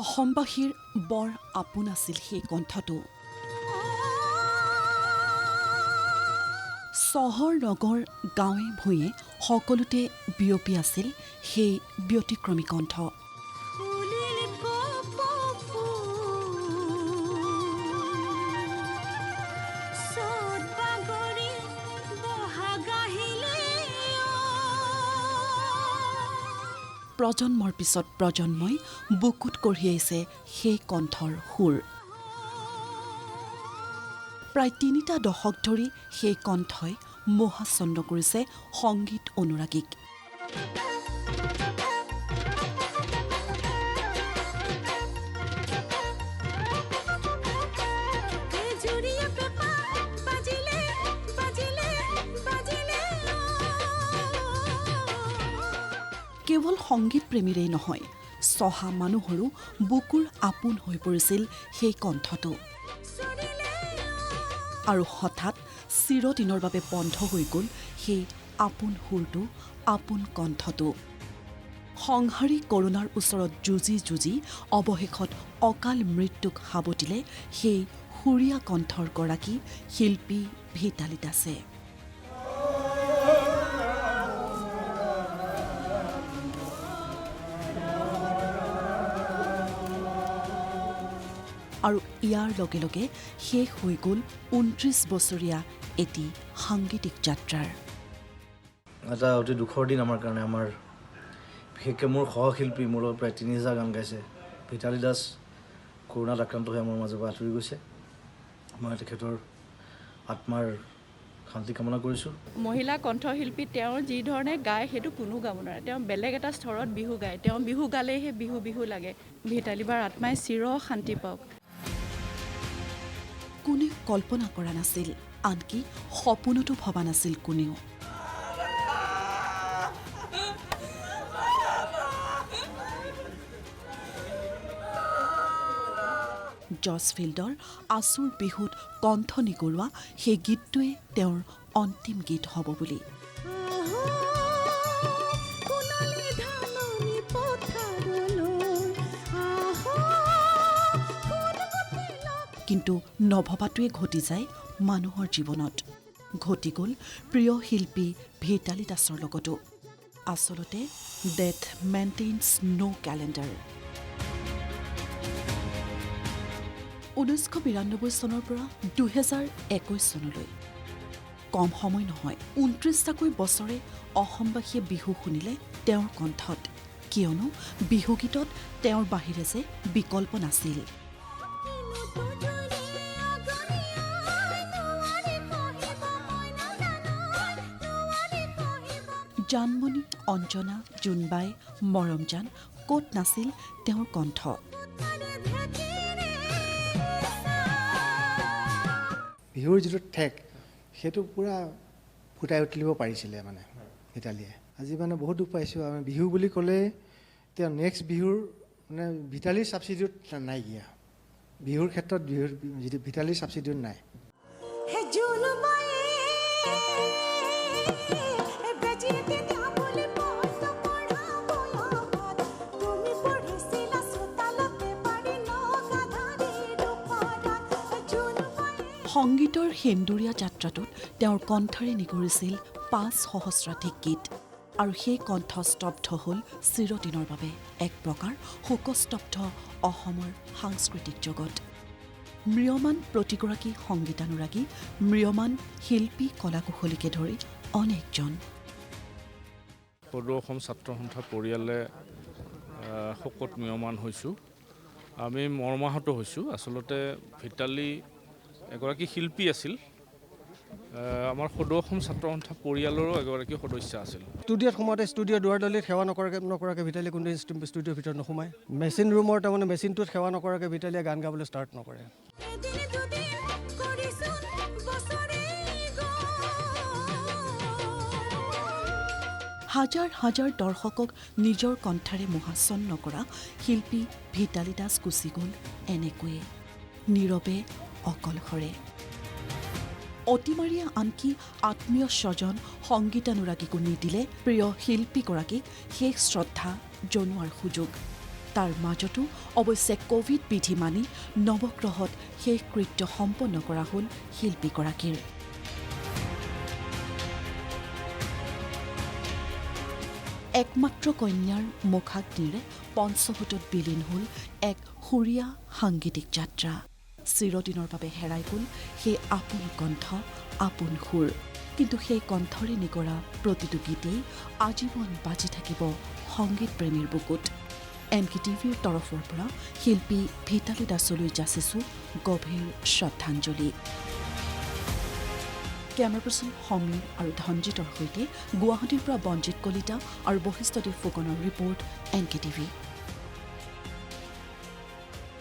অসমবাসীৰ বৰ আপোন আছিল সেই কণ্ঠটো। চহৰ নগৰ গাঁৱে ভূঞে সকলোতে বিয়পি আছিল সেই ব্যতিক্ৰমী কণ্ঠ। প্ৰজন্মৰ পিছত প্ৰজন্মই বুকুত কঢ়িয়াইছে সেই কণ্ঠৰ সুৰ। প্ৰায় ৩টা দশক ধৰি সেই কণ্ঠই মোহাচ্ছন্ন কৰিছে সংগীত অনুৰাগীক। কেৱল সংগীত প্ৰেমীৰেই নহয়, চহা মানুহৰো বুকুৰ আপোন হৈ পৰিছিল সেই কণ্ঠটো। আৰু হঠাৎ চিৰদিনৰ বাবে বন্ধ হৈ গ'ল সেই আপোন সুৰটো, আপোন কণ্ঠটো। সংহাৰী কৰোণাৰ ওচৰত যুঁজি যুঁজি অৱশেষত অকাল মৃত্যুক সাৱটিলে সেই সুৰীয়া কণ্ঠৰ গৰাকী শিল্পী ভিতালী দাসে। আৰু ইয়াৰ লগে লগে শেষ হৈ গ'ল ২৯ বছৰীয়া এটি সাংগীতিক যাত্ৰাৰ। এটা অতি দুখৰ দিন আমাৰ কাৰণে। আমাৰ বিশেষকৈ মোৰ সহশিল্পী, মোৰ লগত প্ৰায় ৩০০০ গান গাইছে ভিতালী দাস কৰোণাত আক্ৰান্ত হৈ আমাৰ মাজৰ পৰা আঁতৰি গৈছে। মই তেখেতৰ আত্মাৰ শান্তি কামনা কৰিছোঁ। মহিলা কণ্ঠশিল্পী তেওঁ যি ধৰণে গায় সেইটো কোনো গাব নোৱাৰে। তেওঁ বেলেগ এটা স্তৰত বিহু গায়। তেওঁ বিহু গালেহে বিহু বিহু লাগে। ভিতালী বাৰ আত্মাই চিৰ শান্তি পাওক। কোনে কল্পনা কৰা নাছিল, আনকি সপোনতো ভবা নাছিল কোনেও। জৰ্জ ফিল্ডৰ আচুৰ বিহুত কণ্ঠ নিগৰুৱা সেই গীতটোৱে তেওঁৰ অন্তিম গীত হ'ব বুলি। কিন্তু নভবাটোৱে ঘটি যায় মানুহৰ জীৱনত। ঘটি গ'ল প্ৰিয় শিল্পী ভিতালী দাসৰ লগতো। আচলতে ডেথ মেইনটেইনছ ন' কেলেণ্ডাৰ। 1992 চনৰ পৰা 2021 চনলৈ কম সময় নহয়, 29টাকৈ বছৰে অসমবাসীয়ে বিহু শুনিলে তেওঁৰ কণ্ঠত। কিয়নো বিহুগীতত তেওঁৰ বাহিৰে যে বিকল্প নাছিল। জানমণি, অঞ্জনা, জোনবাই, মৰমজান, ক'ত নাছিল তেওঁৰ কণ্ঠ। বিহুৰ যিটো ঠেক সেইটো পূৰা ফুটাই উঠলিব পাৰিছিলে মানে ভিতালীয়ে। আজি মানে বহুত দুখ পাইছোঁ। আমি বিহু বুলি ক'লে তেওঁ নেক্সট বিহুৰ মানে ভিতালীৰ ছাবচিডিউট নাইকিয়া। বিহুৰ ক্ষেত্ৰত যিটো ভিতালীৰ ছাবচিডিউট নাই। সংগীতৰ সেন্দুৰীয়া যাত্ৰাটোত তেওঁৰ কণ্ঠৰে নিগৰিছিল ৫ সহস্ৰাধিক গীত। আৰু সেই কণ্ঠ স্তব্ধ হ'ল চিৰদিনৰ বাবে। এক প্ৰকাৰ শোকস্তব্ধ অসমৰ সাংস্কৃতিক জগত। ম্ৰিয়মান প্ৰতিগৰাকী সংগীতানুৰাগী, ম্ৰিয়মান শিল্পী কলাকুশলীকে ধৰি অনেকজন। সদৌ অসম ছাত্ৰ সন্থা পৰিয়ালে শোকত ম্ৰিয়মান হৈছোঁ। আমি মৰ্মাহত হৈছোঁ। আচলতে ভিতালী এগৰাকী শিল্পী আছিল। আমাৰ সদৌ অসম ছাত্ৰ সন্থা পৰিয়ালৰো এগৰাকী সদস্য আছিল। ষ্টুডিঅ'ত সোমাওঁতে ষ্টুডিঅ' দুৱাৰদলিত সেৱা নকৰাকৈ ভিতালী কোনো ষ্টুডিঅ'ৰ ভিতৰত নোসোমায়। মেচিন ৰুমৰ তাৰমানে মেচিনটোত সেৱা নকৰাকৈ ভিতালীয়ে গান গাবলৈ ষ্টাৰ্ট নকৰে। হাজাৰ হাজাৰ দৰ্শকক নিজৰ কণ্ঠৰে মোহাচ্ছন্ন কৰা শিল্পী ভিতালী দাস গুচি গ'ল এনেকৈয়ে, নীৰৱে, অকলশৰে। অতিমাৰীয়ে আনকি আত্মীয় স্বজন সংগীতানুৰাগীকো নিদিলে প্ৰিয় শিল্পীগৰাকীক শেষ শ্ৰদ্ধা জনোৱাৰ সুযোগ। তাৰ মাজতো অৱশ্যে কোভিড বিধি মানি নৱগ্ৰহত শেষ কৃত্য সম্পন্ন কৰা হ'ল শিল্পীগৰাকীৰ। একমাত্ৰ কন্যাৰ মুখাগ্নিৰে পঞ্চভূতত বিলীন হ'ল এক সুৰীয়া সাংগীতিক যাত্ৰা। চিৰদিনৰ বাবে হেৰাই গ'ল সেই আপোন কণ্ঠ, আপোন সুৰ। কিন্তু সেই কণ্ঠৰে নিকৰা প্ৰতিটো গীতেই আজীৱন বাজি থাকিব সংগীত প্ৰেমীৰ বুকুত। NKTVৰ তৰফৰ পৰা শিল্পী ভিতালী দাসলৈ যাচিছোঁ গভীৰ শ্ৰদ্ধাঞ্জলি। কেমেৰা পাৰ্চন সমীৰ আৰু ধনজিতৰ সৈতে গুৱাহাটীৰ পৰা বঞ্জিত কলিতা আৰু বশিষ্ঠদেৱ ফুকনৰ ৰিপৰ্ট NKTV।